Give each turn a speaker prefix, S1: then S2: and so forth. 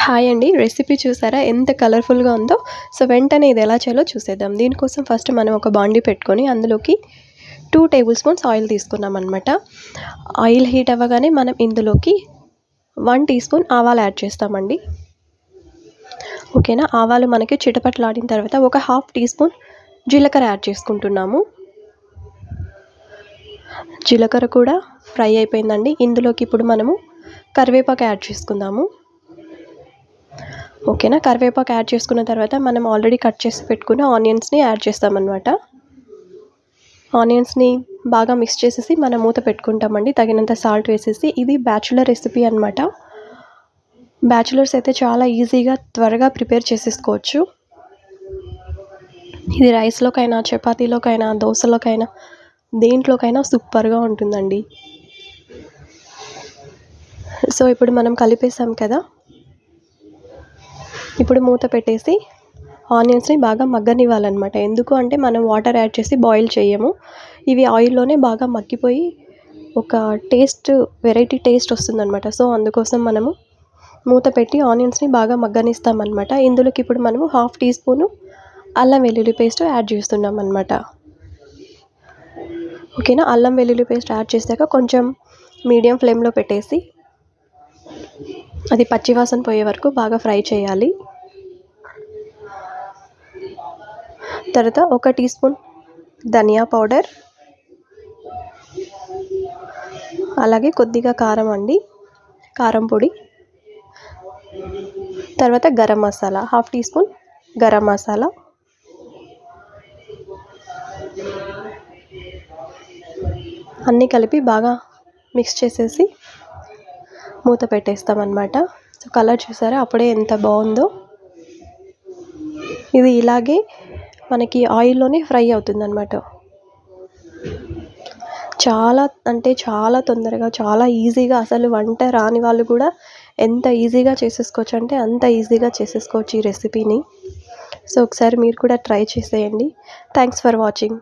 S1: Hi అండి. Recipe చూసారా ఎంత కలర్‌ఫుల్‌గా ఉందో. సో, వెంటనే ఇది ఎలా చేయాలో చూసేద్దాం. దీనికోసం ఫస్ట్ మనం ఒక బాండీ పెట్టుకొని అందులోకి 2 టేబుల్ స్పూన్స్ ఆయిల్ తీసుకున్నామనమాట. ఆయిల్ హీట్ అవ్వగానే మనం ఇందులోకి 1 టీ స్పూన్ ఆవాలు యాడ్ చేస్తామండి. ఓకేనా. ఆవాలు మనకి చిటపటలాడిన తర్వాత ఒక హాఫ్ టీ స్పూన్ జీలకర్ర యాడ్ చేసుకుంటున్నాము. జీలకర్ర కూడా ఫ్రై అయిపోయిందండి. ఇందులోకి ఇప్పుడు మనము కరివేపాకు యాడ్ చేసుకుందాము. ఓకేనా. కరివేపాకు యాడ్ చేసుకున్న తర్వాత మనం ఆల్రెడీ కట్ చేసి పెట్టుకున్న ఆనియన్స్ని యాడ్ చేస్తామన్నమాట. ఆనియన్స్ని బాగా మిక్స్ చేసేసి మనం మూత పెట్టుకుంటామండి. తగినంత సాల్ట్ వేసేసి. ఇది బ్యాచులర్ రెసిపీ అనమాట. బ్యాచులర్స్ అయితే చాలా ఈజీగా త్వరగా ప్రిపేర్ చేసేసుకోవచ్చు. ఇది రైస్లోకైనా, చపాతీలోకైనా, దోశలోకైనా, దేంట్లోకైనా సూపర్గా ఉంటుందండి. సో, ఇప్పుడు మనం కలిపేసాం కదా. ఇప్పుడు మూత పెట్టేసి ఆనియన్స్ని బాగా మగ్గనివ్వాలన్నమాట. ఎందుకు అంటే మనం వాటర్ యాడ్ చేసి బాయిల్ చేయము. ఇవి ఆయిల్లోనే బాగా మగ్గిపోయి ఒక వెరైటీ టేస్ట్ వస్తుందన్నమాట. సో, అందుకోసం మనము మూత పెట్టి ఆనియన్స్ని బాగా మగ్గనిస్తామన్నమాట. ఇందులోకి ఇప్పుడు మనము హాఫ్ టీ స్పూను అల్లం వెల్లుల్లి పేస్ట్ యాడ్ చేస్తున్నాం అన్నమాట. ఓకేనా. అల్లం వెల్లుల్లి పేస్ట్ యాడ్ చేశాక కొంచెం మీడియం ఫ్లేమ్లో పెట్టేసి అది పచ్చివాసన పోయే వరకు బాగా ఫ్రై చేయాలి. తర్వాత ఒక టీ స్పూన్ ధనియా పౌడర్, అలాగే కొద్దిగా కారం అండి, కారం పొడి. తర్వాత garam masala, half teaspoon garam masala. అన్నీ కలిపి బాగా మిక్స్ చేసేసి మూత పెట్టేస్తామన్నమాట. సో, కలర్ చూసారా అప్పుడే ఎంత బాగుందో. ఇది ఇలాగే మనకి ఆయిల్లోనే ఫ్రై అవుతుందన్నమాట. చాలా అంటే చాలా తొందరగా, చాలా ఈజీగా, అసలు వంట రాని వాళ్ళు కూడా ఎంత ఈజీగా చేసేసుకోవచ్చు అంటే అంత ఈజీగా చేసేసుకోవచ్చు ఈ రెసిపీని. సో, ఒకసారి మీరు కూడా ట్రై చేసేయండి. Thanks for watching.